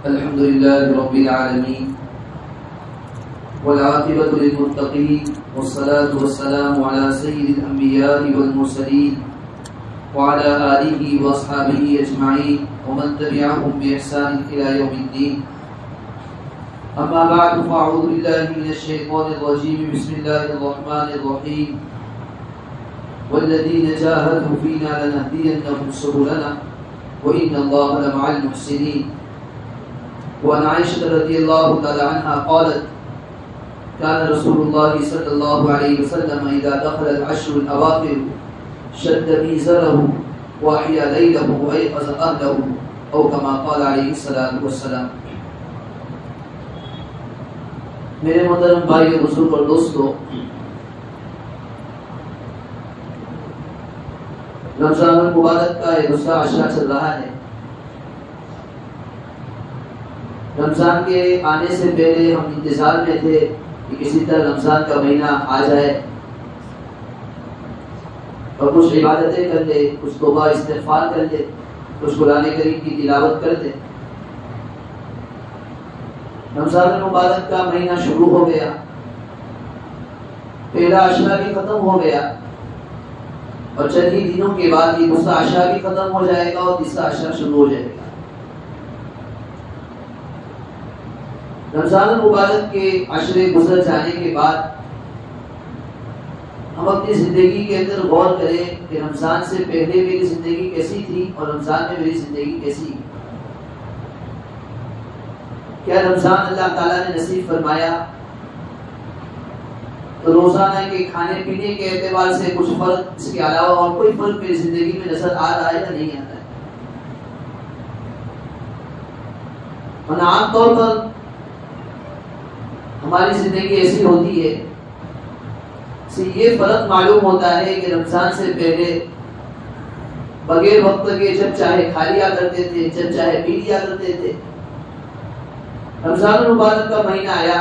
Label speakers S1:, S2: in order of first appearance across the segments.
S1: الحمد لله رب العالمين والعاقبة للمتقين والصلاة والسلام على سيد الأنبياء والمرسلين وعلى آله وأصحابه أجمعين ومن تبعهم بإحسان إلى يوم الدين. أما بعد فأعوذ بالله من الشيطان الرجيم. بسم الله الرحمن الرحيم. والذين جاهدوا فينا لنهدينهم سبلنا وإن الله لمع المحسنين. وعن عائشة رضي الله تعالى عنها قالت كان رسول الله صلى الله عليه وسلم إذا دخل العشر الأواخر شد ميزره وأحيا ليله وأيقظ أهله أو كما قال عليه الصلاة والسلام. میرے محترم بھائی بزرگ اور دوستو، رمضان المبارک کا یہ دوسرا عشرہ چل رہا ہے. رمضان کے آنے سے پہلے ہم انتظار میں تھے کہ کسی طرح رمضان کا مہینہ آ جائے اور کچھ عبادتیں کر لے، کچھ توبہ استغفار کر لے، کچھ قرآن کریم کی تلاوت کر دے. رمضان المبارک کا مہینہ شروع ہو گیا، پہلا عشرہ بھی ختم ہو گیا اور چند ہی دنوں کے بعد یہ دوسرا عشرہ بھی ختم ہو جائے گا اور تیسرا عشرہ شروع ہو جائے گا. رمضان المبارک کے عشرے گزر جانے کے بعد ہم اپنی زندگی کے اندر غور کریں کہ رمضان سے پہلے میری زندگی کیسی تھی اور رمضان میں میری زندگی کیسی. کیا رمضان اللہ تعالیٰ نے نصیب فرمایا تو روزانہ کے کھانے پینے کے اعتبار سے کچھ فرق، اس کے علاوہ اور کوئی فرق میری زندگی میں نظر آ رہا ہے یا نہیں آتا ہے؟ اور عام طور پر ہماری زندگی ایسی ہوتی ہے، یہ فرق معلوم ہوتا ہے کہ رمضان سے پہلے بغیر وقت کے جب چاہے کھا لیا کرتے تھے، جب چاہے پی لیا کرتے تھے. رمضان المبارک کا مہینہ آیا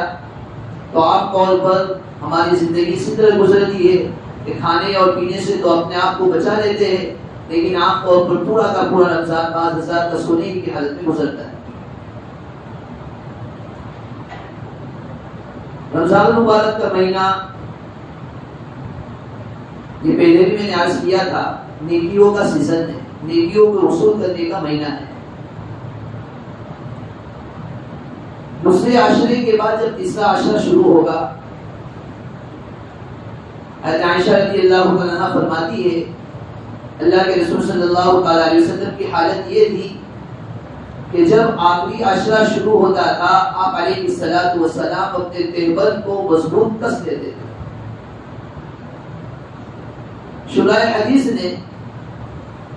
S1: تو عام طور پر ہماری زندگی اسی طرح گزرتی ہے کہ کھانے اور پینے سے تو اپنے آپ کو بچا لیتے ہیں، لیکن عام طور پر پورا کا پورا رمضان 5000 کا سونے کی حالت میں گزرتا ہے. رمضان المبارک کا مہینہ یہ پہلے بھی میں نے عرض کیا تھا، نیکیوں کا سیزن ہے، نیکیوں کو وصول کرنے کا مہینہ ہے. دوسرے عشرے کے بعد جب تیسرا عشرہ شروع ہوگا، حضرت عائشہ رضی اللہ عنہا فرماتی ہے اللہ کے رسول صلی اللہ علیہ وسلم کی حالت یہ تھی کہ جب آخری عشرہ شروع ہوتا تھا آپ علیہ الصلوۃ والسلام اپنے تہبند کو مضبوط کس لیتے تھے. شرح حدیث نے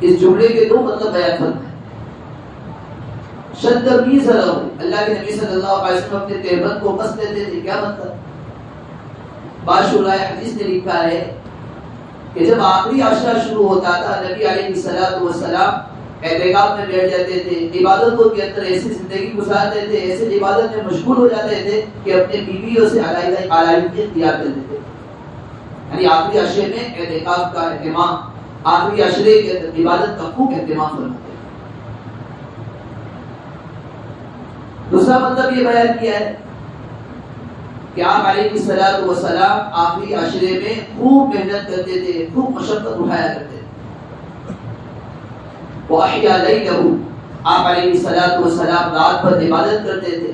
S1: اس جملے کے دو مطلب بیان فرمائے. شد میزرہ، اللہ کے نبی صلی اللہ علیہ وسلم اپنے تہبند کو کس لیتے تھے. کیا مطلب؟ بعض شرح حدیث نے لکھا ہے کہ جب آخری عشرہ شروع ہوتا تھا نبی علیہ الصلوۃ والسلام اعتکاف میں بیٹھ جاتے تھے، عبادتوں کے اندر ایسی زندگی گزارتے تھے، ایسے عبادت میں مشغول ہو جاتے تھے کہ اپنے بیویوں سے علیحدگی اختیار کر لیتے تھے. یعنی آخری عشرے میں اعتکاف کا اہتمام، آخری عشرے کے اندر عبادت کا خوب اہتمام فرماتے. دوسرا مطلب یہ بیان کیا ہے کہ آپ علیہ الصلوۃ والسلام آخری عشرے میں خوب محنت کرتے تھے، خوب مشقت اٹھایا کرتے تھے. وَأَحْيَا لَيْلَهُ، آپ علیہ الصلوۃ والسلام رات بھر عبادت کرتے تھے،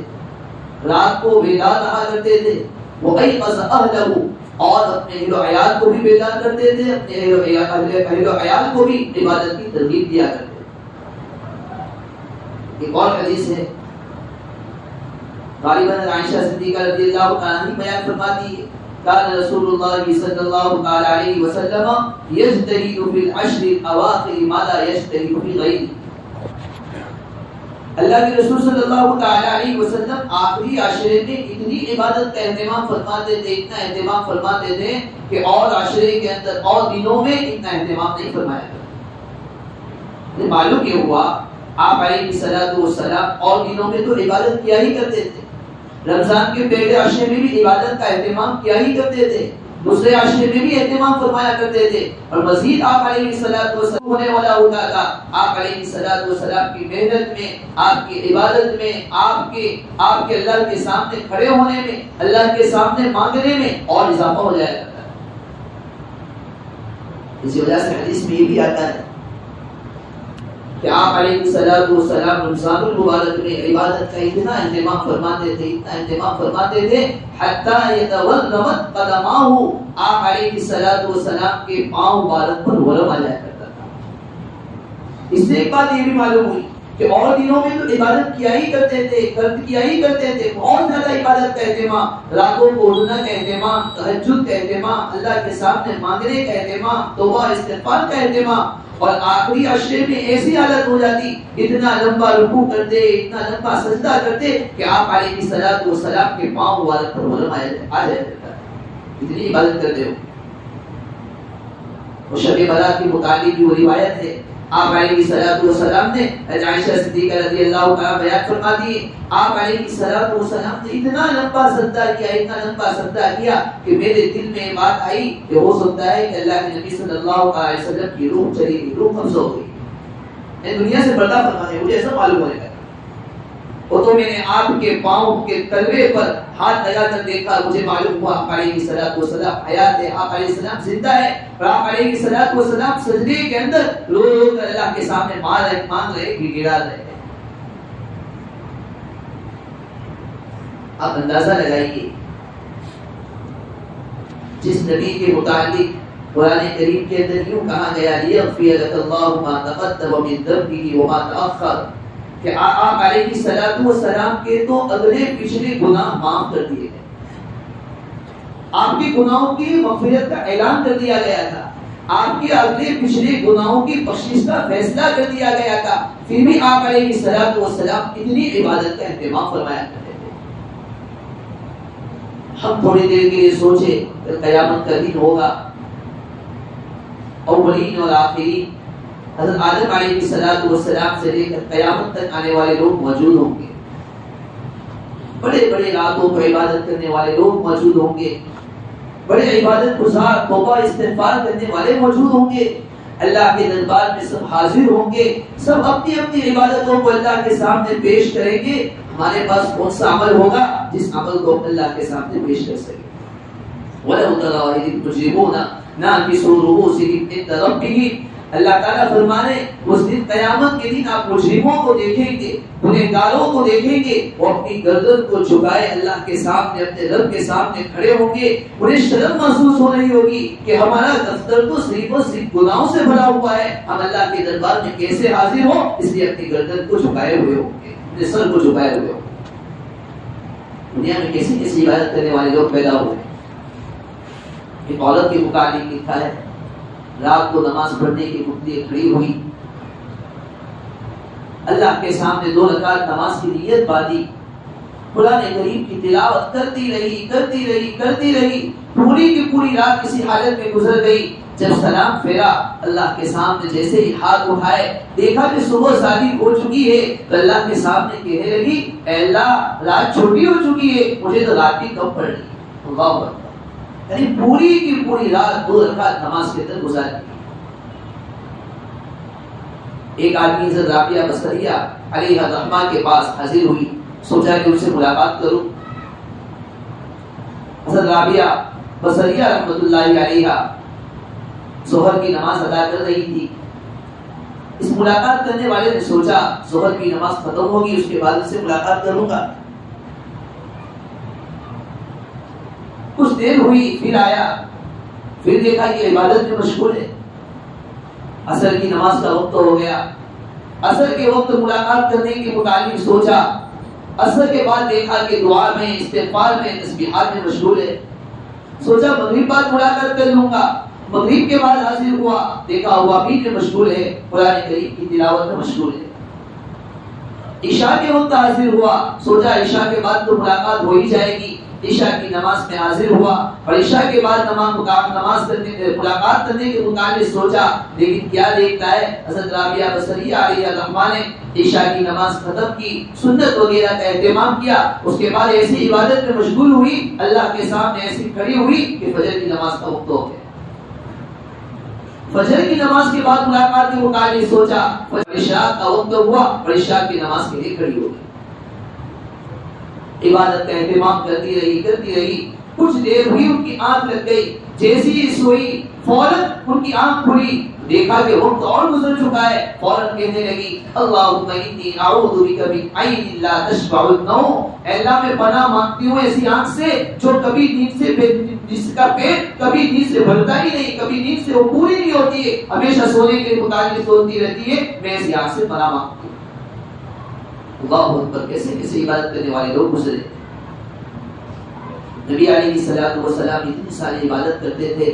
S1: رات کو بیدار رہا کرتے تھے. وَأَيْقَظَ أَهْلَهُ، اور اپنے اہل و عیال کو بھی بیدار کرتے تھے، اپنے اہل و عیال کو بھی عبادت کی ترغیب دیا کرتے تھے. ایک اور حدیث ہے غالباً عائشہ صدیقہ رضی اللہ عنہا بیان فرماتی ہے كان رسول الله صلی اللہ علیہ وسلم یجتہد فی العشر الاواخر ما لا یجتہد فی غیرہ. اللہ کے رسول صلی اللہ علیہ وسلم آخری عشرے میں اتنی عبادت کا اہتمام فرماتے تھے، اتنا اہتمام فرماتے تھے کہ اور عشرے کے اندر اور دنوں میں اتنا اہتمام نہیں فرمایا کرتے. معلوم یہ ہوا آپ علیہ الصلوۃ والسلام اور دنوں میں تو عبادت کیا ہی کرتے تھے، رمضان کے پہلے عشرے میں بھی عبادت کا اہتمام کیا ہی کرتے تھے، دوسرے عشرے میں بھی اہتمام فرمایا کرتے تھے. اور مزید آپ علیہ الصلوۃ والسلام ہونے والا ہوتا تھا. آپ علیہ الصلوۃ والسلام کی محنت میں، آپ کی عبادت میں، آپ کے اللہ کے سامنے کھڑے ہونے میں، اللہ کے سامنے مانگنے میں اور اضافہ ہو جایا کرتا ہے. اسی وجہ سے حدیث میں یہ بھی آتا ہے کہ آپ علیہ الصلوۃ والسلام رمضان المبارک میں عبادت کا اتنا اہتمام فرماتے تھے حتی یتورمت قدماہ، آپ علیہ الصلوۃ والسلام کے پاؤں مبارک پر ورم آ جایا کرتا تھا. اس سے ایک بات یہ بھی معلوم ہوئی کہ اور دنوں میں تو عبادت کیا ہی کرتے تھے، بہت زیادہ عبادت کا اہتمام، راتوں کو اڑنا کا اہتمام، تہجد کا اہتمام، اللہ کے سامنے مانگنے کا اہتمام، توبہ استغفار کا اہتمام. اور آخری عشرے میں ایسی حالت ہو جاتی، اتنا لمبا رکوع کرتے، اتنا لمبا سجدہ کرتے کہ آپ علیہ الصلوۃ والسلام کے پاؤں مبارک پر ورم آ جایا کرتا ہے. اتنی عبادت کرتے ہو. اور شب برات کے متعلق بھی وہ روایت ہے، آپ علیہ الصلوۃ والسلام نے عائشہ صدیقہ رضی اللہ تعالیٰ بیان فرماتی ہے، آپ علیہ الصلوۃ والسلام نے اتنا لمبا سجدہ کیا کہ میرے دل میں بات آئی کہ ہو سکتا ہے کہ اللہ کے نبی صلی اللہ علیہ وسلم کی روح چلی گئی، روح قبض ہو گئی، میں دنیا سے پردہ فرما ہے، مجھے ایسا معلوم ہونے لگا. وہ تو میں نے آپ کے پاؤں کے تلوے پر ہاتھ لگا کر دیکھا، مجھے معلوم ہوا آپ علیہ الصلوۃ والسلام حیات ہے، آپ علیہ السلام زندہ ہے. اور آپ علیہ الصلوۃ والسلام سجدے کے اندر رو کر اللہ کے سامنے مانگ رہے، گڑگڑا رہے. آپ اندازہ لگائیے جس نبی کے متعلق قرآن کریم کے اندر یوں کہا گیا لیغفر لک اللہ ما تقدم من ذنبہ وما تأخر، کہ آپ علیہ الصلوۃ والسلام کے تو اگلے پچھلے گناہ معاف کر دیے گئے، آپ کے گناہوں کی مغفرت کا اعلان کر دیا گیا تھا، آپ کے اگلے پچھلے گناہوں کی بخشش کا فیصلہ کر دیا گیا تھا، پھر بھی آپ علیہ الصلوۃ والسلام اتنی عبادت کا اہتمام فرمایا کرتے تھے. ہم تھوڑی دیر کے لیے سوچے کہ قیامت کا دن ہوگا، اولین اور آخرین حضرت آدم علیہ الصلوۃ والسلام سے لے کر قیامت تک آنے والے لوگ موجود ہوں گے، بڑے بڑے راتوں کو عبادت کرنے والے لوگ موجود ہوں گے، بڑے عبادت گزار توبہ استغفار کرنے والے موجود ہوں گے. اللہ کے دربار میں سب حاضر ہوں گے، سب اپنی اپنی عبادتوں کو اللہ کے سامنے پیش کریں گے. ہمارے پاس کون سا عمل ہوگا جس عمل کو اللہ کے سامنے پیش کر سکیں. وَلَوْ تَرَىٰ إِذِ الْمُجْرِمُونَ نَاكِسُو رُءُوسِهِمْ عِندَ رَبِّهِمْ، اللہ تعالیٰ فرمانے اس دن قیامت کے دن آپ مجرموں کو دیکھیں گے، گنہگاروں کو دیکھیں گے، وہ اپنی گردن کو جھکائے اللہ کے سامنے اپنے رب کے سامنے کھڑے ہوں گے. انہیں شرم محسوس ہو رہی ہوگی کہ ہمارا دفتر تو صرف اور صرف گناہوں سے بھرا ہوا ہے، ہم اللہ کے دربار میں کیسے حاضر ہو، اس لیے اپنی گردن کو جھکائے ہوئے ہوں گے، اپنے سر کو جھکائے ہوئے ہوں گے. دنیا میں کیسی کیسی عبادت کرنے والے لوگ پیدا ہوئے. ایک عورت کے متعلق لکھا ہے، رات کو نماز پڑھنے کے لیے کھڑی ہوئی، اللہ کے سامنے 2 رکعت نماز کی نیت باندھی، قرآن کریم کی تلاوت کرتی رہی، پوری کی پوری رات کسی حالت میں گزر گئی. جب سلام پھیرا اللہ کے سامنے جیسے ہی ہاتھ اٹھائے، دیکھا کہ صبح شادی ہو چکی ہے، تو اللہ کے سامنے کہنے لگی اے اللہ رات چھوٹی ہو چکی ہے، مجھے تو رات کی کم پڑ رہی. اللہ اکبر. یعنی پوری کی پوری رات 2 رکعت نماز کے اندر گزار دی. ایک آدمی حضرت رابعہ بصریہ علیہ الرحمہ کے پاس حاضر ہوئی، سوچا کہ ان سے ملاقات کروں. حضرت رابعہ بصریہ رحمۃ اللہ علیہ ظہر کی نماز ادا کر رہی تھی. اس ملاقات کرنے والے نے سوچا ظہر کی نماز ختم ہوگی، اس کے بعد ان سے ملاقات کروں گا. کچھ دیر ہوئی، پھر آیا، پھر دیکھا کہ عبادت میں مشغول ہے. عصر کی نماز کا وقت ہو گیا. عصر کے وقت ملاقات کرنے کے متعلق سوچا. عصر کے بعد دیکھا کہ دعا میں، استغفار میں، تسبیحات میں مشغول ہے. سوچا مغرب بعد ملاقات کر لوں گا. مغرب کے بعد حاضر ہوا، دیکھا ہوا بھی میں مشغول ہے، قرآن کریم کی تلاوت میں مشغول ہے. عشاء کے وقت حاضر ہوا، سوچا عشاء کے بعد تو ملاقات ہو ہی جائے گی. عشاء کی نماز میں حاضر ہوا اور عشاء کے بعد نماز کرنے ملاقات کرنے کے متعلق سوچا، لیکن کیا دیکھتا ہے حضرت رابعہ بصریہ علیہ الرحمہ نے عشاء کی نماز ختم کی، سنت وغیرہ کا اہتمام کیا، اس کے بعد ایسی عبادت میں مشغول ہوئی، اللہ کے سامنے ایسی کھڑی ہوئی کہ فجر کی نماز کا وقت ہو گیا۔ فجر کی نماز کے بعد ملاقات کے متعلق سوچا، عشاء کا وقت ہوا اور عشاء کی نماز کے لیے کھڑی ہو گئی۔ عبادت کا اہتمام کرتی رہی، کچھ دیر ہوئی، ان کی آنکھ لگ گئی، جیسی ہی سوئی فوراً ان کی آنکھ کھلی، دیکھا کہ وقت اور گزر چکا ہے، فوراً کہنے لگی اللہم انی اعوذ بک من عین لا تشبع النوم، اے اللہ میں پناہ مانگتی ہوں ایسی آنکھ سے جو کبھی نیند سے جس کا پیٹ کبھی نیند سے بھرتا ہی نہیں، کبھی نیند سے وہ پوری نہیں ہوتی ہے، ہمیشہ سونے کے متعلق سوچتی رہتی ہے، میں ایسی آنکھ سے پناہ مانگتی ہوں۔ اللہ اکبر، کیسے کیسے عبادت کرنے والے لوگ گزرے۔ نبی علیہ الصلوۃ والسلام اتنی ساری عبادت کرتے تھے،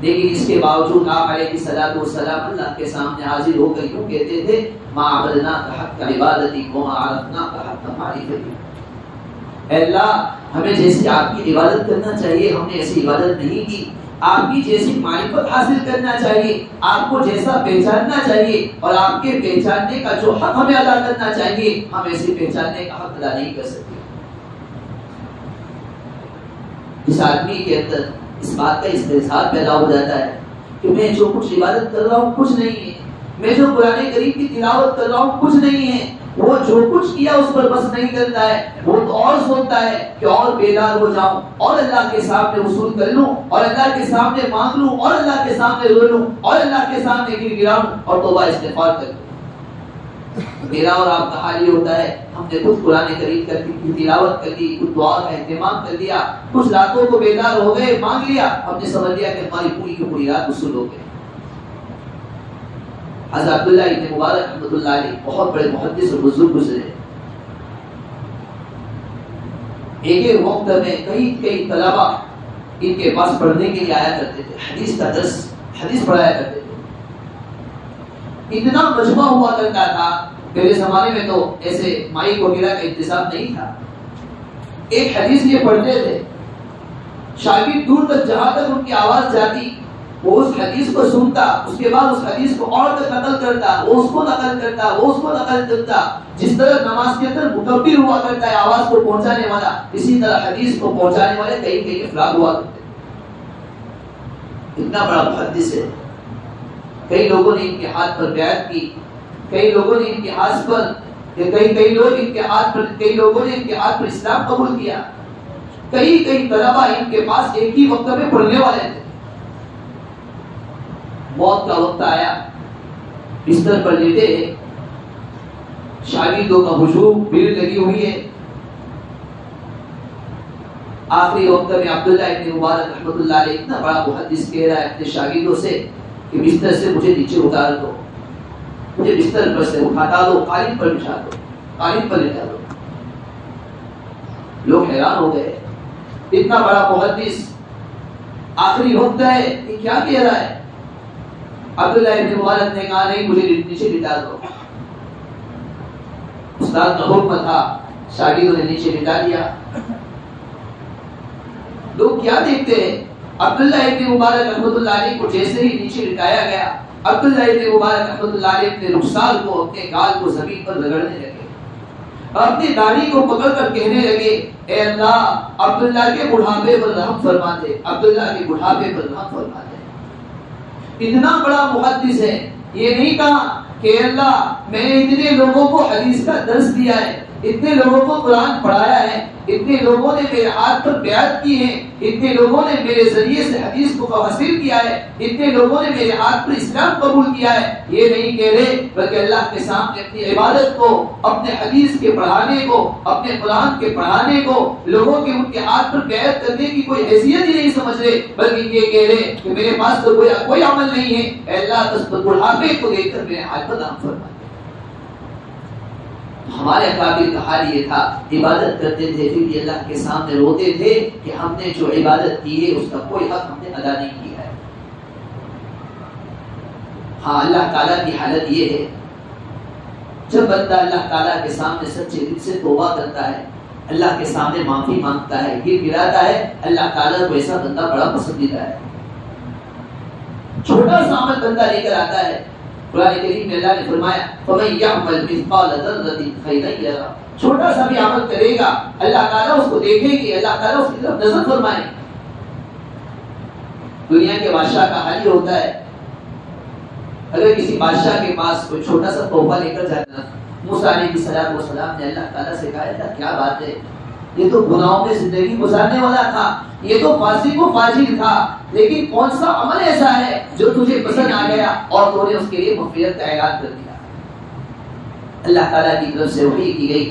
S1: لیکن اس کے باوجود آپ علیہ الصلوۃ والسلام اللہ کے سامنے حاضر ہو کر یوں کہتے تھے ما عبدناک حق عبادتی وما عرفناک حق معرفتی، اے اللہ ہمیں جیسی آپ کی عبادت کرنا چاہیے ہم نے ایسی عبادت نہیں کی، آپ کی جیسی معرفت حاصل کرنا چاہیے، آپ کو جیسا پہچاننا چاہیے اور آپ کے پہچاننے کا جو حق ہمیں ادا کرنا چاہیے ہم ایسے پہچاننے کا حق ادا نہیں کر سکتے۔ اس آدمی کے اندر اس بات کا استحصال پیدا ہو جاتا ہے کہ میں جو کچھ عبادت کر رہا ہوں کچھ نہیں ہے، میں جو قرآن کریم کی تلاوت کر رہا ہوں کچھ نہیں ہے، وہ جو کچھ کیا اس پر بس نہیں کرتا ہے، وہ تو اور سوچتا ہے کہ اور بیدار ہو جاؤں اور اللہ کے سامنے وصول کر لوں اور اللہ کے سامنے مانگ لوں اور اللہ کے سامنے رو لوں اور اللہ کے سامنے گر گراؤں اور توبہ استغفار کر لوں۔ میرا اور آپ کا حال یہ ہوتا ہے ہم نے خود قرآن کریم کی تلاوت کر دی، کچھ دعا کا اہتمام کر دیا، کچھ راتوں کو بیدار ہو گئے، مانگ لیا، ہم نے سمجھ لیا کہ ہماری پوری کی پوری رات وصول ہو گئی۔ حضرت عبداللہ ابن مبارک رحمۃ اللہ علیہ بہت بڑے محدث اور بزرگ گزرے۔ ایک وقت میں کئی طلبہ ان کے پاس پڑھنے کے لیے آیا کرتے تھے، حدیث کا درس حدیث پڑھایا کرتے تھے۔ اتنا مجمع ہوا کرتا تھا، پہلے زمانے میں تو ایسے مائک وغیرہ کا انتظام نہیں تھا، ایک حدیث یہ پڑھتے تھے، شاگرد دور تک جہاں تک ان کی آواز جاتی وہ اس حدیث کو سنتا، اس کے بعد اس حدیث کو اور تک نقل کرتا، وہ اس کو نقل کرتا، وہ اس کو نقل کرتا۔ جس طرح نماز کے اندر مکبر ہوا کرتا ہے آواز کو پہنچانے والا، اسی طرح حدیث کو پہنچانے والے کئی افراد ہوا کرتے۔ اتنا بڑا محدث ہے، کئی لوگوں نے ان کے ہاتھ پر بیعت کی، کئی لوگوں نے ان کے ہاتھ پر کئی لوگوں نے ان کے ہاتھ پر اسلام قبول کیا، کئی طلبہ ان کے پاس ایک ہی وقت میں پڑھنے والے تھے۔ موت کا وقت آیا، بستر پر لیٹے، شاگردوں کا ہجوم بھیڑ لگی ہوئی ہے۔ آخری وقت میں عبداللہ ابن مبارک رحمۃ اللہ علیہ اتنا بڑا محدث کہہ رہا ہے اپنے شاگردوں سے کہ بستر سے مجھے نیچے اتار دو، مجھے بستر پر سے اٹھا دو، قالین پر بچھا دو، قالین پر لٹا دو۔ لوگ حیران ہو گئے، اتنا بڑا محدث آخری وقت ہے یہ کیا کہہ رہا ہے؟ عبداللہ ابن مبارک نے کہا نہیں مجھے نیچے لٹا دو۔ استاد کا حکم تھا، شاگردوں نے نیچے لٹا دیا۔ لوگ کیا دیکھتے ہیں؟ عبداللہ ابن مبارک رحمۃ اللہ علیہ کو جیسے ہی نیچے لٹایا گیا، عبداللہ ابن مبارک رحمۃ اللہ علیہ اپنے رخسار کو، اپنے گال کو زمین پر رگڑنے لگے، اپنی داڑھی کو پکڑ کر کہنے لگے اے اللہ عبداللہ کے بڑھاپے پر رحم فرما دے، عبداللہ کے بڑھاپے پر رحم فرما دے۔ اتنا بڑا محدث ہے، یہ نہیں کہا کہ اللہ میں نے اتنے لوگوں کو حدیث کا درس دیا ہے، اتنے لوگوں کو قرآن پڑھایا ہے، اتنے لوگوں نے میرے ہاتھ پر بیعت کی ہے، اتنے لوگوں نے میرے ذریعے سے حدیث کو حاصل کیا ہے، اتنے لوگوں نے میرے ہاتھ پر اسلام قبول کیا ہے، یہ نہیں کہہ رہے، بلکہ اللہ کے سامنے اپنی عبادت کو، اپنے حدیث کے پڑھانے کو، اپنے قرآن کے پڑھانے کو، لوگوں کے ان کے ہاتھ پر بیعت کرنے کی کوئی حیثیت ہی نہیں سمجھ رہے، بلکہ یہ کہہ رہے کہ میرے پاس تو کوئی عمل نہیں ہے، اے اللہ بس بڑھاپے کو دیکھ کر میرے ہاتھ پر رحم فرما۔ ہمارے اکابر کا حال یہ تھا، عبادت کرتے تھے پھر بھی اللہ کے سامنے روتے تھے کہ ہم نے جو عبادت کی ہے اس کا کوئی حق ہم نے ادا نہیں کیا ہے۔ ہاں اللہ تعالیٰ کی حالت یہ ہے، جب بندہ اللہ تعالیٰ کے سامنے سچے دل سے توبہ کرتا ہے، اللہ کے سامنے معافی مانگتا ہے، یہ گراتا ہے، اللہ تعالیٰ کو ایسا بندہ بڑا پسندیدہ ہے۔ چھوٹا سا عمل بندہ لے کر آتا ہے، قرآن کریم میں اللہ نے فرمایا فَمَن يَعْمَلْ مِثْقَالَ ذَرَّةٍ خَيْرًا يَرَهُ، چھوٹا سا بھی عمل کرے گا اللہ تعالیٰ اس کو دیکھیں گے، اللہ تعالیٰ اس کی طرف نظر فرمائیں۔ دنیا کے بادشاہ کا حال یہ ہوتا ہے، اگر کسی بادشاہ کے پاس کوئی چھوٹا سا تحفہ لے کر جاتا، موسیٰ علیہ السلام نے اللہ تعالیٰ سے کہا اللہ کیا بات ہے، یہ تو گناہوں میں زندگی گزارنے والا تھا، یہ تو فاسق و فاجر تھا، لیکن کون سا عمل ایسا ہے جو تجھے پسند آ گیا اور تو نے اس کے لیے مغفرت کا اعلان کر دیا۔ اللہ تعالیٰ کی طرف سے وحی کی گئی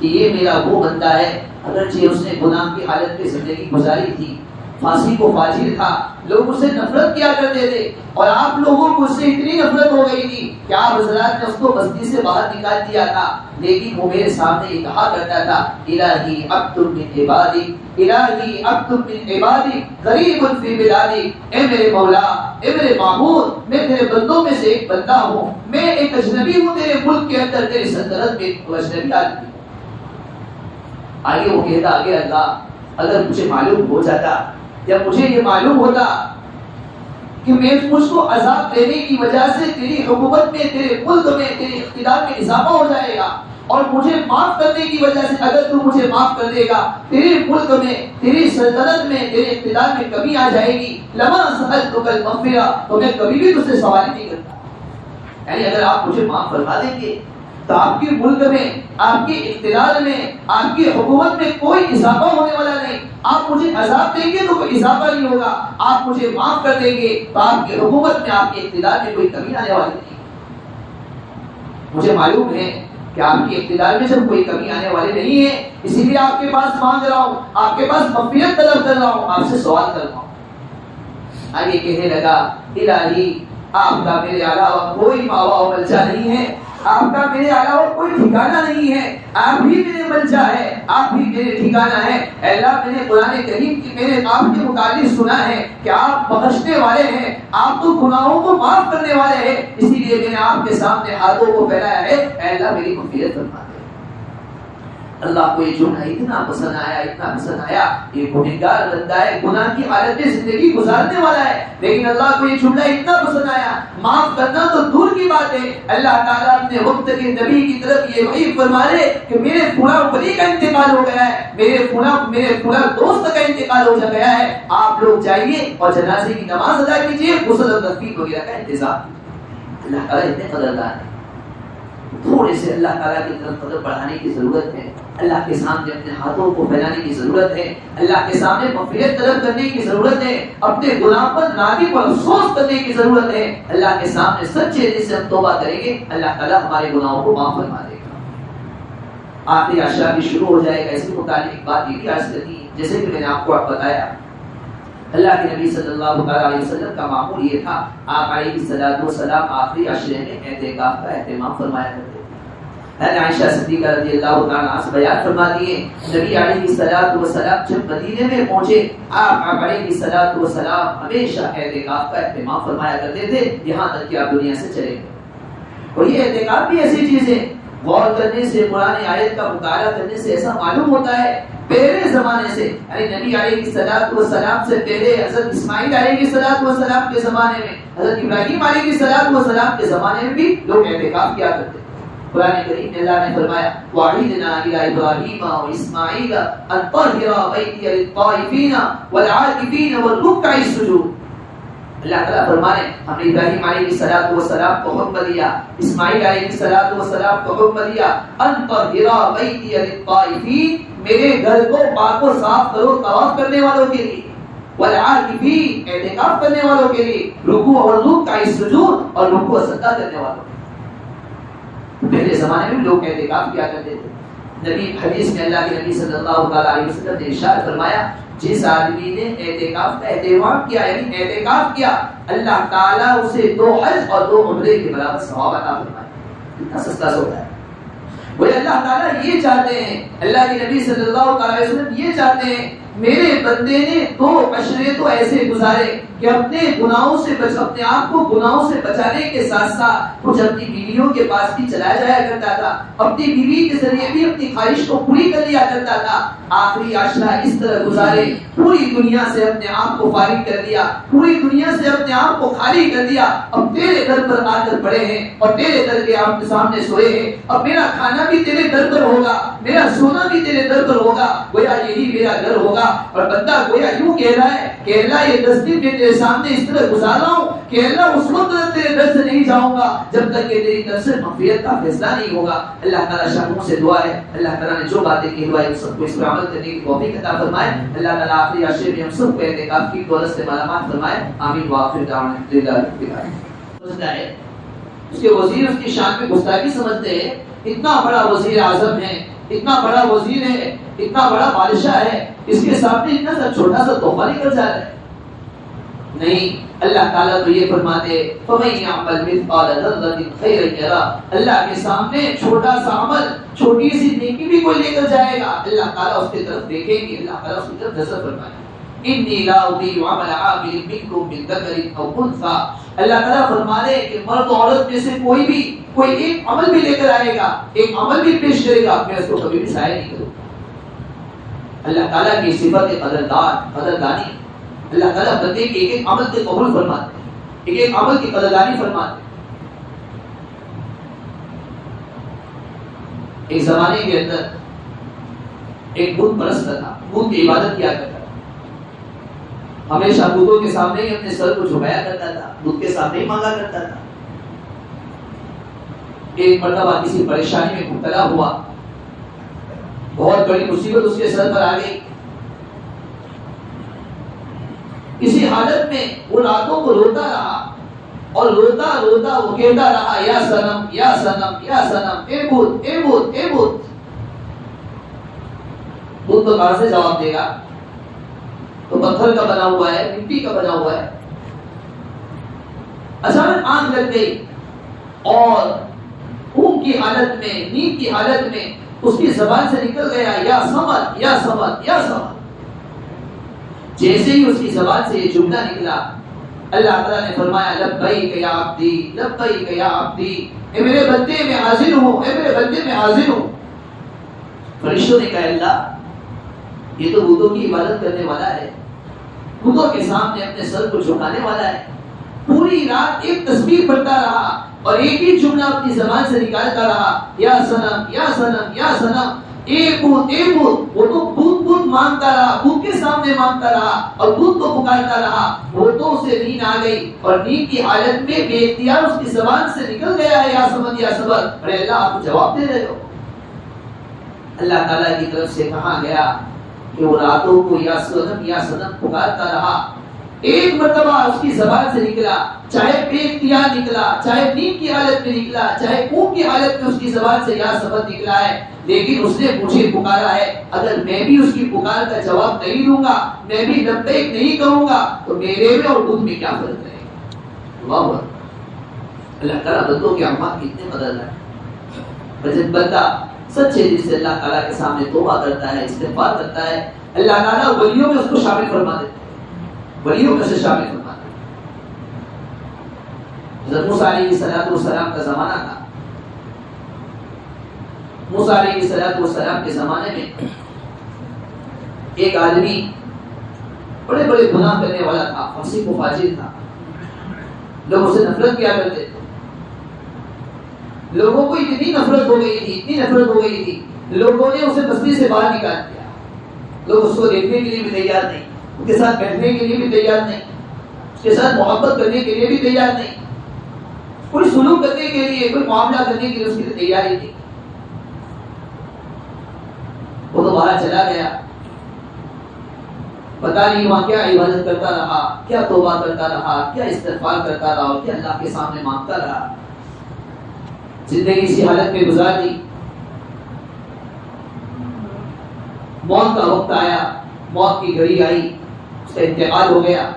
S1: کہ یہ میرا وہ بندہ ہے، اگرچہ اس نے گناہ کی حالت میں زندگی گزاری تھی، فاسق و فاجر تھا، لوگ اسے نفرت کیا کرتے تھے، اور آپ لوگوں کو اس سے اتنی نفرت ہو گئی تھی کہ آپ حضرات نے اس کو بستی سے باہر نکال دیا تھا، لیکن وہ میرے سامنے یہ کہا کرتا تھا الہی اکتب من عبادی، الہی اکتب من عبادی قریب فی بلادی، اے میرے مولا، اے میرے معبود، میں تیرے بندوں میں سے ایک بندہ ہوں، میں ایک اجنبی ہوں تیرے ملک کے اندر، تیری سلطنت میں ایک اجنبی آدمی ہوں۔ آگے وہ کہتا آگے اللہ اگر مجھے معلوم ہو جاتا یا مجھے یہ معلوم ہوتا کہ میں مجھ کو عذاب دینے کی وجہ سے تیری حکومت میں، تیرے ملک میں، تیرے اقتدار میں اضافہ ہو جائے گا، اور مجھے معاف کرنے کی وجہ سے اگر تو مجھے معاف کر دے گا، تیرے ملک میں، تیری سلطنت میں، تیرے اقتدار میں کمی آ جائے گی، لما سألتک المغفرہ، تو میں کبھی بھی تجھ سے سوال نہیں کرتا۔ یعنی اگر آپ مجھے معاف فرما دیں گے تو آپ کے ملک میں، آپ کے اقتدار میں، آپ کی حکومت میں کوئی اضافہ ہونے والا نہیں، آپ مجھے عذاب دیں گے تو کوئی اضافہ نہیں ہوگا، آپ مجھے معاف کر دیں گے تو آپ کی حکومت میں، آپ کے اقتدار میں کوئی کمی آنے والی نہیں۔ مجھے معلوم ہے کہ آپ کے اقتدار میں جب کوئی کمی آنے والی نہیں ہے، اسی لیے آپ کے پاس مانگ رہا ہوں، آپ کے پاس مغفرت طلب کر رہا ہوں، آپ سے سوال کر رہا ہوں۔ آگے کہنے لگا الہی آپ کا میرے علاوہ کوئی ماوا و ملجا نہیں ہے، آپ کا میرے علاوہ کوئی ٹھکانہ نہیں ہے، آپ ہی میرے ملجا ہے، آپ ہی میرے ٹھکانہ ہے۔ اے اللہ میں نے قرآن کریم کی میں نے آپ کے متعلق سنا ہے کہ آپ بخشنے والے ہیں، آپ تو گناہوں کو معاف کرنے والے ہیں، اسی لیے میں نے آپ کے سامنے ہاتھوں کو پھیلایا ہے، اے اللہ میری مغفرت فرما دے۔ اللہ کو یہ جملہ اتنا پسند آیا، اتنا پسند آیا، یہ گنہگار بندہ ہے، گناہ کی حالت میں زندگی گزارنے والا ہے، لیکن اللہ کو یہ جملہ اتنا پسند آیا، معاف کرنا تو دور کی بات ہے، اللہ تعالیٰ اپنے وقت کے نبی کی طرف یہ وحی فرما رہے کہ میرے فلاں ولی کا انتقال ہو گیا ہے، میرے فلاں دوست کا انتقال ہو گیا ہے، آپ لوگ جائیے اور جنازے کی نماز ادا کیجیے، غسل اور تکفین وغیرہ کا انتظام۔ اللہ تعالیٰ اتنے قدردان ہے، تھوڑے سے اللہ تعالیٰ کی طرف قدر بڑھانے کی ضرورت ہے، اللہ کے سامنے اپنے ہاتھوں کو پھیلانے کی ضرورت ہے، اللہ کے سامنے مغفرت طلب کرنے کی ضرورت ہے، اپنے گناہ پر نادم اور افسوس کرنے کی ضرورت ہے۔ اللہ کے سامنے سچے دل سے ہم توبہ کریں گے، اللہ تعالیٰ ہمارے گناہوں کو معاف فرما دے گا۔ آخری عشرہ بھی شروع ہو جائے گا، اس کے متعلق بات یہ بھی عرض کرنی ہے، جیسے کہ میں نے آپ کو بتایا اللہ کے نبی صلی اللہ علیہ وسلم کا معمول یہ تھا، آپ علیہ الصلوۃ والسلام آخری عشرے میں اعتکاف کا اہتمام فرمایا کرتے تھے۔ عائشہ صدیقہ رضی اللہ تعالیٰ عنہا سے بیان فرماتی ہے نبی علیہ الصلوۃ والسلام جب مدینے میں پہنچے، آپ علیہ الصلوۃ والسلام ہمیشہ اعتکاف کا اہتمام فرمایا کرتے تھے یہاں تک کہ آپ دنیا سے چلے گئے۔ اور یہ اعتکاف بھی ایسی چیز ہے، غور کرنے سے، قرآن آیت کا مطالعہ کرنے سے ایسا معلوم ہوتا ہے پہلے زمانے سے، یعنی نبی علیہ الصلوۃ والسلام سے پہلے حضرت اسماعیل علیہ الصلوۃ والسلام کے زمانے میں، حضرت ابراہیم علیہ الصلوۃ والسلام کے زمانے میں بھی لوگ اعتکاف کیا کرتے تھے۔ قرآن کریم میں اللہ نے فرمایا وَعِدْنَا إِلَىٰ إِبْرَاهِيمَ وَإِسْمَاعِيلَ أَن طَهِّرَا بَيْتِيَ لِلطَّائِفِينَ وَالْعَاكِفِينَ وَالرُّكَّعِ السُّجُودِ۔ اللہ تعالیٰ فرمانے ہم نے ابراہیم علیہ الصلوۃ والسلام کو حکم دیا، اسماعیل علیہ الصلوۃ والسلام کو حکم دیا، ان طَهِّرَا بَيْتِيَ لِلطَّائِفِينَ، میرے گھر کو پاک و صاف کرو طواف کرنے والوں کے لیے، والعاکفین اعتکاف کرنے والوں کے لیے، رکوع اور رکوع السجود اور رکوع و سجدہ کرنے والوں کے لیے۔ پہلے زمانے میں لوگ اعتکاف کیا کرتے تھے۔ نبی حدیث میں اللہ کے نبی صلی اللہ علیہ وسلم نے ارشاد فرمایا جس آدمی نے اعتکاف کا اہتمام کیا، یعنی اعتکاف کیا، اللہ تعالیٰ اسے 2 حج اور 2 عمرے کے برابر ثواب عطا فرمائے۔ کتنا سستا سودا ہے۔ وہ اللہ تعالیٰ یہ چاہتے ہیں، اللہ کے نبی صلی اللہ علیہ وسلم یہ چاہتے ہیں میرے بندے نے 2 عشرے تو ایسے گزارے کہ اپنے گناہوں سے اپنے آپ کو گناہوں سے بچانے کے ساتھ ساتھ کچھ اپنی بیویوں کے پاس بھی چلا جایا کرتا تھا، اپنی بیوی کے ذریعے بھی اپنی خواہش کو پوری کر لیا کرتا تھا۔ آخری عشرہ اس طرح گزارے، پوری دنیا سے اپنے آپ کو فارغ کر دیا، پوری دنیا سے اپنے آپ کو خالی کر دیا، اب تیرے در پر آ کر پڑے ہیں اور تیرے در کے آپ کے سامنے سوئے ہیں، اب میرا کھانا بھی تیرے در پر ہوگا، میرا سونا بھی تیرے در پر ہوگا، گویا یہی میرا گھر ہوگا۔ اور بندہ گویا یوں کہہ رہا ہے کہ اللہ یہ 10 دن میں تیرے سامنے اس طرح گزار رہا ہوں کہ اللہ اس وقت تیرے در سے نہیں جاؤں گا جب تک کہ تیری طرف سے مغفرت کا فیصلہ نہیں ہوگا۔ اللہ تعالیٰ شاہوں سے دعا ہے اللہ تعالیٰ نے جو باتیں کی دعا ہے سب کو اس پر عمل کرنے کی توفیق عطا فرمائے۔ اللہ تعالیٰ آخری عشرے میں ہم سب کو اعتکاف کی دولت سے مالا مال فرمائے، آمین وآخر دعوانا الحمدللہ رب العالمین۔ اس کے وزیر اس کی شان میں گستاخی سمجھتے ہیں، اتنا بڑا وزیر اعظم ہے، اتنا بڑا وزیر ہے، اتنا بڑا بادشاہ ہے، اس کے سامنے اتنا سا چھوٹا سا تحفہ نکل جا رہا ہے۔ نہیں، اللہ تعالیٰ تو یہ فرماتے فَمَن يَعْمَلْ مِثْقَالَ ذَرَّةٍ خَيْرًا يَرَهُ، اللہ کے سامنے چھوٹا سا عمل، چھوٹی سی نیکی بھی کوئی لے کر جائے گا، اللہ تعالیٰ اس کی طرف دیکھیں گے، اللہ تعالیٰ اس کی طرف نظر فرمائے گا۔ انی لا اضیع عمل عامل منکم من ذکر او انثی، اللہ تعالیٰ فرما رہے کہ مرد و عورت میں سے کوئی بھی کوئی ایک عمل بھی لے کر آئے گا، ایک عمل بھی پیش کرے گا، میں اس کو کبھی بھی ضائع نہیں کروں۔ اللہ تعالیٰ کی صفت قدردانی، اللہ تعالیٰ بندے کے ایک ایک عمل کے قبول فرماتے ہیں، ایک ایک عمل کی قدردانی فرماتے ہیں۔ ایک زمانے کے اندر ایک بت پرست تھا، بت کی عبادت کیا کرتا تھا، ہمیشہ بتوں کے سامنے ہی اپنے سر کو جھکایا کرتا تھا، بت کے سامنے ہی مانگا کرتا تھا۔ ایک مرتبہ کسی پریشانی میں مبتلا ہوا، بہت بڑی مصیبت اس کے سر پر آ گئی، اسی حالت میں وہ راتوں کو روتا رہا اور روتا روتا وہ کہتا رہا یا صنم یا صنم یا صنم، اے بت اے بت اے بت۔ بت تو کہاں سے جواب دے گا، تو پتھر کا بنا ہوا ہے، مٹی کا بنا ہوا ہے۔ اچانک آنکھ لگ گئی اور اونگ کی حالت میں، نیند کی حالت میں اس کی زبان سے نکل گیا یا صمد یا صمد یا صمد۔ جیسے ہی اس کی زبان سے یہ جملہ نکلا، اللہ تعالیٰ نے فرمایا لبیک یا عبدی لبیک یا عبدی، اے میرے بندے میں حاضر ہوں، اے میرے بندے میں حاضر ہوں۔ فرشتوں نے کہا اللہ یہ تو بتوں کی عبادت کرنے والا ہے، بتوں کے سامنے اپنے سر کو جھکانے والا ہے، پوری رات ایک تسبیح پڑھتا رہا اور ایک ہی جملہ اپنی زبان سے نکالتا رہا یا صنم یا صنم یا صنم، اے بت اے بت۔ وہ تو بت بت مانگتا رہا، بت کے سامنے مانگتا رہا اور بت کو پکارتا رہا۔ وہ تو اسے نیند آ گئی اور نیند کی حالت میں بے اختیار اس کی زبان سے نکل گیا ہے یا صمد یا صبر۔ ارے اللہ آپ جواب دے رہے ہو۔ اللہ تعالیٰ کی طرف سے کہا گیا کہ وہ راتوں کو یا صنم پکارتا رہا، ایک مرتبہ اس کی زبان سے نکلا، چاہے بے اختیار نکلا، چاہے نیند کی حالت میں نکلا، چاہے اونگ کی حالت میں اس کی زبان سے یا صمد نکلا ہے، لیکن اس نے مجھے پکارا ہے۔ اگر میں بھی اس کی پکار کا جواب نہیں دوں گا، میں بھی لبیک نہیں کہوں گا، تو میرے میں اور بت میں کیا فرق رہے گا؟ واہ واہ، اللہ تعالیٰ بندوں کے اعمال کتنے بدل رہے ہیں۔ جب بندہ سچے دل سے اللہ تعالیٰ کے سامنے توبہ کرتا ہے، استغفار کرتا ہے، اللہ تعالیٰ ولیوں میں اس کو شامل فرما دیتے ہیں، ولیوں میں سے شامل فرما دیتے ہیں۔ حضرت موسیٰ علیہ السلام کا زمانہ تھا۔ موسیٰ علیہ السلام کے زمانے میں ایک آدمی بڑے بڑے گناہ کرنے والا تھا، فاسق و فاجر تھا، لوگ اسے نفرت کیا کرتے تھے، لوگوں کو اتنی نفرت ہو گئی تھی، اتنی نفرت ہو گئی تھی، لوگوں نے اسے بستی سے باہر نکال دیا۔ لوگ اس کو دیکھنے کے لیے بھی تیار نہیں، اس کے ساتھ بیٹھنے کے لیے بھی تیار نہیں، اس کے ساتھ محبت کرنے کے لیے بھی تیار نہیں، کوئی سلوک کرنے کے لیے، کوئی معاملہ کرنے کے لیے اس کی تیاری نہیں۔ وہ تو باہر چلا گیا، پتہ نہیں وہاں کیا عبادت کرتا رہا، کیا توبہ کرتا رہا، کیا استغفار کرتا رہا اور کیا اللہ کے سامنے مانگتا رہا۔ زندگی اسی حالت میں گزار دی۔ موت کا وقت آیا، موت کی گھڑی آئی، اس کا انتقال ہو گیا۔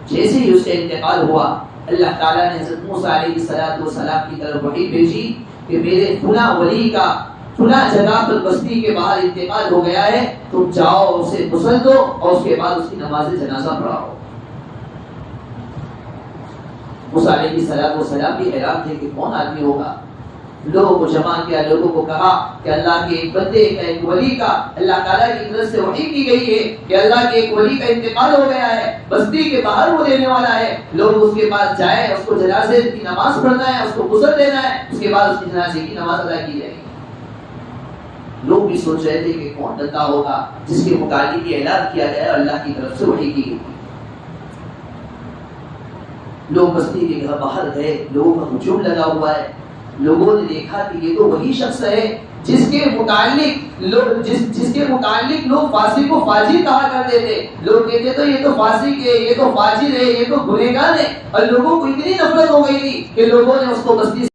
S1: جیسے ہی اس کا انتقال ہوا، اللہ تعالیٰ نے حضرت موسیٰ علیہ السلام کی طرف وحی بھیجی کہ میرے فلاں ولی کا فلاں جگہ پر بستی کے باہر انتقال ہو گیا ہے، تم جاؤ اسے غسل دو اور اس کے بعد اس کی نماز جنازہ پڑھاؤ۔ موسیٰ علیہ السلام بھی حیران تھے کہ کون آدمی ہوگا۔ لوگوں کو جمع کیا، لوگوں کو کہا کہ اللہ کے ایک بندے کا، ایک ولی کا اللہ تعالیٰ کی طرف سے وحی کی گئی ہے کہ اللہ کے ایک ولی کا انتقال ہو گیا ہے، بستی کے باہر وہ دینے والا ہے، لوگ اس کے پاس جائیں، اس کو جنازے کی نماز پڑھنا ہے، اس کو غسل دینا ہے، اس کے بعد اس کی جنازے کی نماز ادا کی جائے گی۔ لوگ بھی سوچ رہے تھے کہ کون بندہ ہوگا جس کے متعلق یہ اعلان کیا گیا اور اللہ کی طرف سے وحی کی گئی۔ لوگ بستی کے گھر باہر گئے، لوگوں کا ہجوم لگا ہوا ہے، لوگوں نے دیکھا کہ یہ تو وہی شخص ہے جس کے متعلق لوگ فاسق کو فاجر کہا کرتے تھے۔ لوگ کہتے تو یہ تو فاسق ہے، یہ تو فاجر ہے، یہ تو گنہگار ہے، اور لوگوں کو اتنی نفرت ہو گئی تھی کہ لوگوں نے اس کو بستی